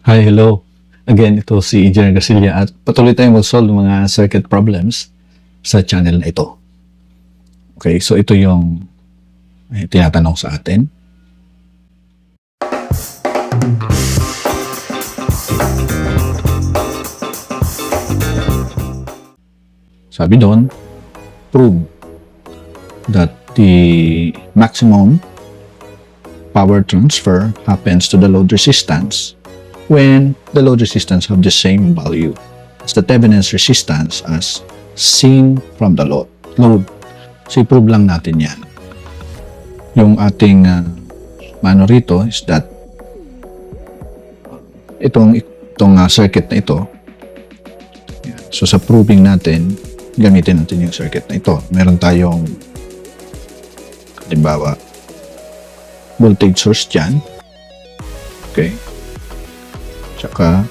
Hi, hello. Again, ito si Engineer Garcia at patuloy tayong mag-solve ng mga circuit problems sa channel na ito. Okay, so ito yung tinatanong sa atin. Sabi doon, prove that the maximum power transfer happens to the load resistance when the load resistance have the same value as the Thevenin's resistance as seen from the load. So, i-prove lang natin yan. Yung ating mano rito is that itong circuit na ito. Yan. So, sa proving natin, gamitin natin yung circuit na ito. Meron tayong halimbawa voltage source dyan. Okay. Tsaka,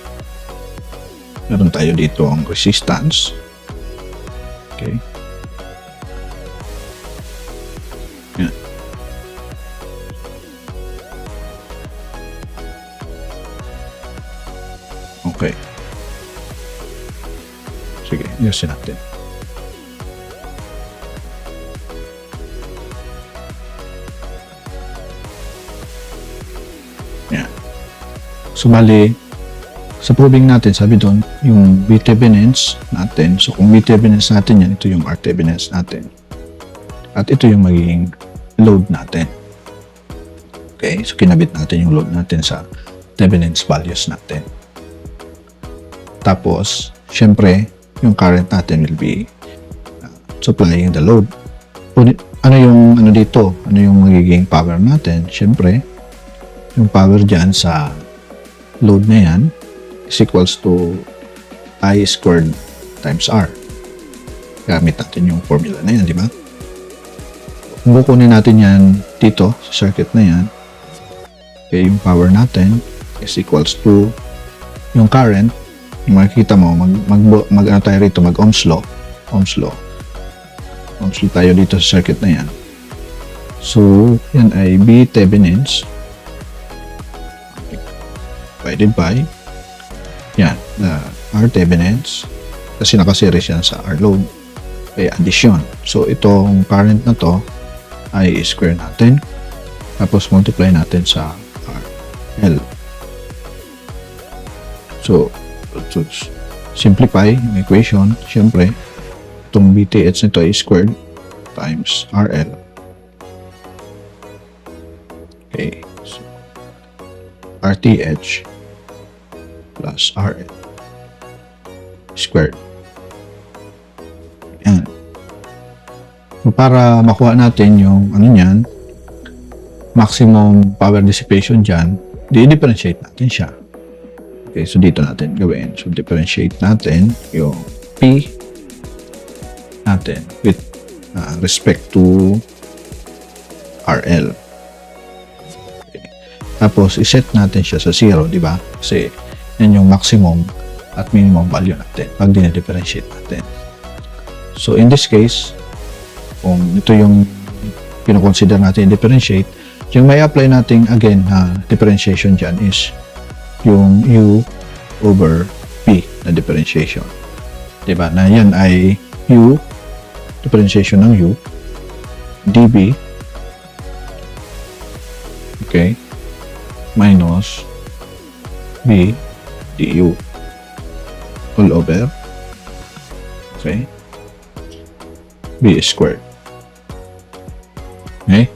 meron tayo dito ang resistance. Okay. Yan. Okay. Sige, ayusin natin. Yan. Sumali, sa proving natin, sabi doon, yung V-Thevenins natin. So, kung V-Thevenins natin yan, ito yung R-Thevenins natin. At ito yung magiging load natin. Okay? So, kinabit natin yung load natin sa Thevenins values natin. Tapos, syempre, yung current natin will be supplying the load. Ano yung dito? Ano yung magiging power natin? Syempre, yung power dyan sa load na yan is equals to I squared times R. Gamit natin yung formula na yan, di ba? Kung kukunin natin yan dito sa circuit na yan, okay, yung power natin is equals to yung current. Makikita mo, ano tayo rito, Ohm's law tayo dito sa circuit na yan. So, yan ay V Thevenins divided by yan, R Thevenins kasi nakaseries yan sa R load ay addition. So, itong current na to ay square natin tapos multiply natin sa RL. So, to simplify yung equation, syempre, itong VTH nito ay squared times RL. Okay. So, RTH plus RL squared. Yan. So, para makuha natin yung niyan, maximum power dissipation dyan, di-differentiate natin siya. Okay, so dito natin gawin. So, differentiate natin yung P natin with respect to RL. Okay. Tapos, iset natin siya sa 0, di ba? Kasi, yan yung maximum at minimum value natin pag dinidifferentiate natin. So, in this case, kung ito yung pinoconsider natin differentiate, yung may apply natin again na differentiation dyan is yung U over P na differentiation. Diba? Na yan ay U, differentiation ng U, dB, okay, minus B, du, all over, okay, B squared. Okay?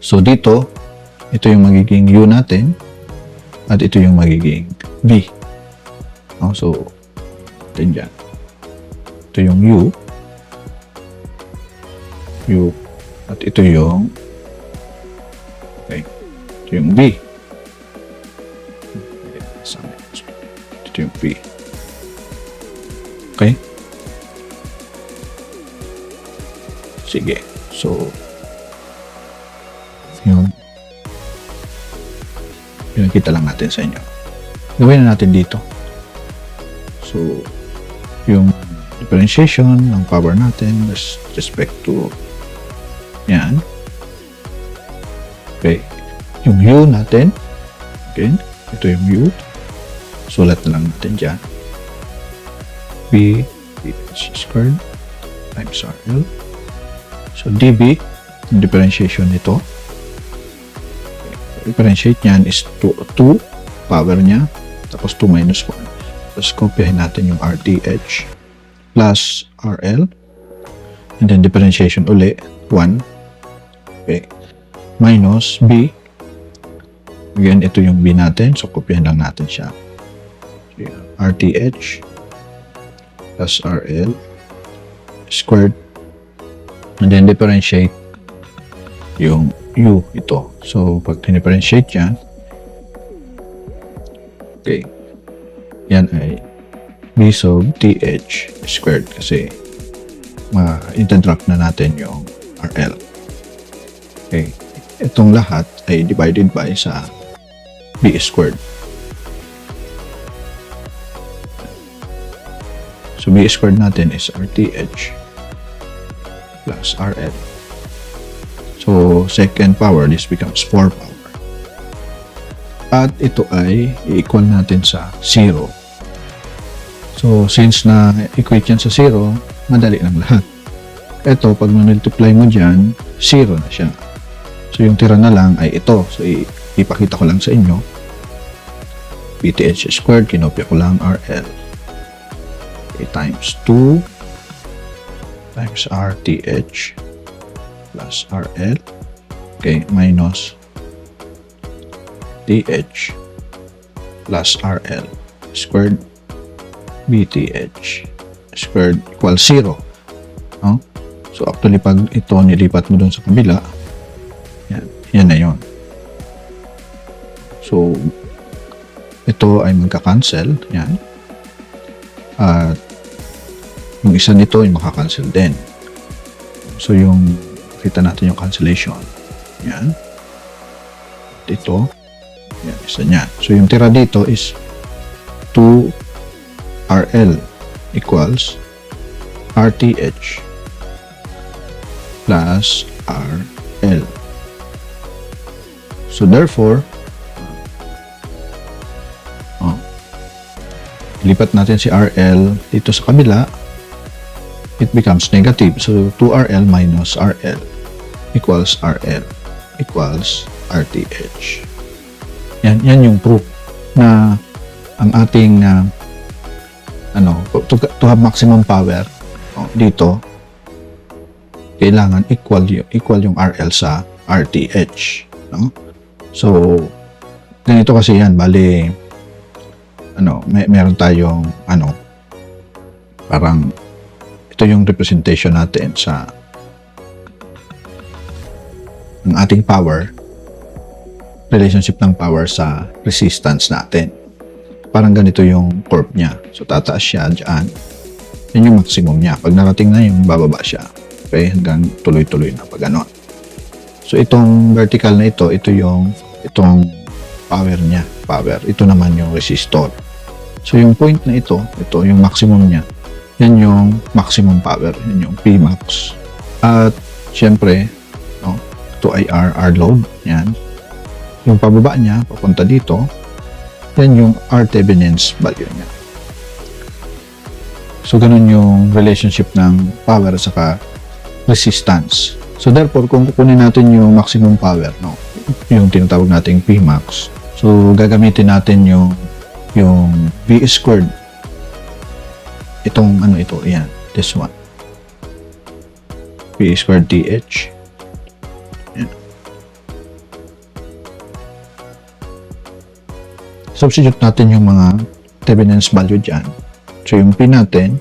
So, dito, ito yung magiging U natin, at ito yung magiging V. Oh, so, ito dyan. Ito yung U, at ito yung, okay, ito yung V. Ito yung V. Okay? Sige. So, yung pinakita lang natin sa inyo. Gawin na natin dito. So, yung differentiation ng power natin with respect to yan. Okay. Yung U natin, okay, ito yung U. Sulat na lang natin dyan. P TH squared times RL. So, dB, yung differentiation nito. Differentiate niyan is 2 power niya, tapos 2 minus 1. Tapos, kopyahin natin yung RTH plus RL. And then, differentiation uli, 1. Okay. Minus B. Again, ito yung B natin. So, kopyahin lang natin siya. So, RTH plus RL squared. And then, differentiate yung U ito. So, pag differentiate yan, okay, yan ay B sub TH squared kasi ma-interrupt na natin yung RL. Okay, itong lahat ay divided by sa B squared. So, B squared natin is RTH plus RL. So, second power, this becomes 4 power. At ito ay i-equal natin sa 0. So, since na equate yan sa 0, madali lang lahat. Ito, pag multiply mo dyan, 0 na siya. So, yung tira na lang ay ito. So, ipakita ko lang sa inyo. PTH squared, kinopya ko lang RL. Okay, times 2 times RTH plus RL. Okay, minus TH plus RL squared BTH squared equals 0. No? So, actually, pag ito nilipat mo dun sa kabila, yan na yun. So, ito ay magka-cancel. Yan. At yung isa nito ay makakancel din. So, yung kita natin yung cancellation. Yan. Ito. Yan, isa niyan. So, yung tira dito is 2RL equals RTH plus RL. So, therefore, lipat natin si RL dito sa kabila, it becomes negative. So, 2RL minus RL equals RL equals RTH. Yan yung proof na ang ating to have maximum power dito, kailangan equal yung RL sa RTH. No? So, ganito kasi yan, bali, meron tayong, parang, ito yung representation natin sa ng ating power, relationship ng power sa resistance natin. Parang ganito yung curve niya. So, tataas siya dyan. Yan yung maximum niya. Pag narating na yung bababa siya. Okay? Hanggang tuloy-tuloy na pag ganon. So, itong vertical na ito itong power niya. Power. Ito naman yung resistor. So, yung point na ito yung maximum niya. Yan yung maximum power. Yan yung Pmax. At, syempre, ito ay R load. Yan. Yung pababa niya, papunta dito, yan yung R Thevenin's value niya. So, ganun yung relationship ng power saka resistance. So, therefore, kung kukunin natin yung maximum power, yung tinatawag nating Pmax, so, gagamitin natin yung V squared. Itong yan, this one. V squared TH. Yan. Substitute natin yung mga Thevenin's value dyan. So, yung P natin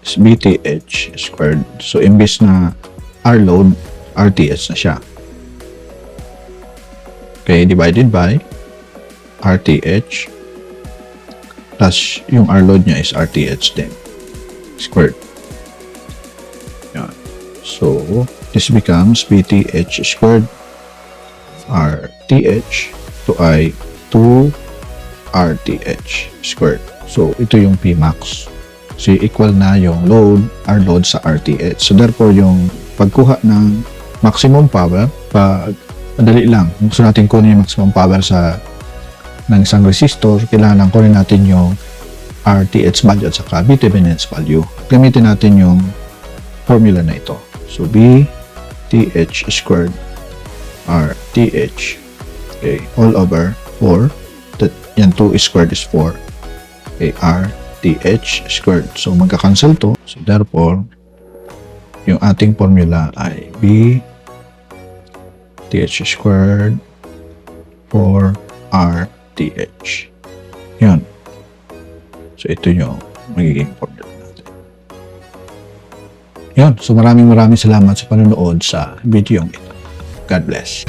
is BTH squared. So, imbis na R load, RTH na siya. Okay, divided by RTH plus yung R load niya is RTH din. Squared. Yan. So, this becomes BTH squared RTH to I 2 RTH squared. So, ito yung Pmax. So, equal na yung load, R load sa RTH. So, therefore, yung pagkuha ng maximum power, madali lang. Gusto natin kunin yung maximum power sa ng isang resistor, kailangan ko rin natin yung RTH value at saka B Thevenin's value. Gamitin natin yung formula na ito. So, B TH squared RTH, okay, all over 4. Yan, 2 squared is 4. Okay, RTH squared. So, magka-cancel to. So, therefore, yung ating formula ay B TH squared 4 RTH. Yan. So, ito yung magiging formula natin. Yan. So, maraming salamat sa panonood sa video ito. God bless.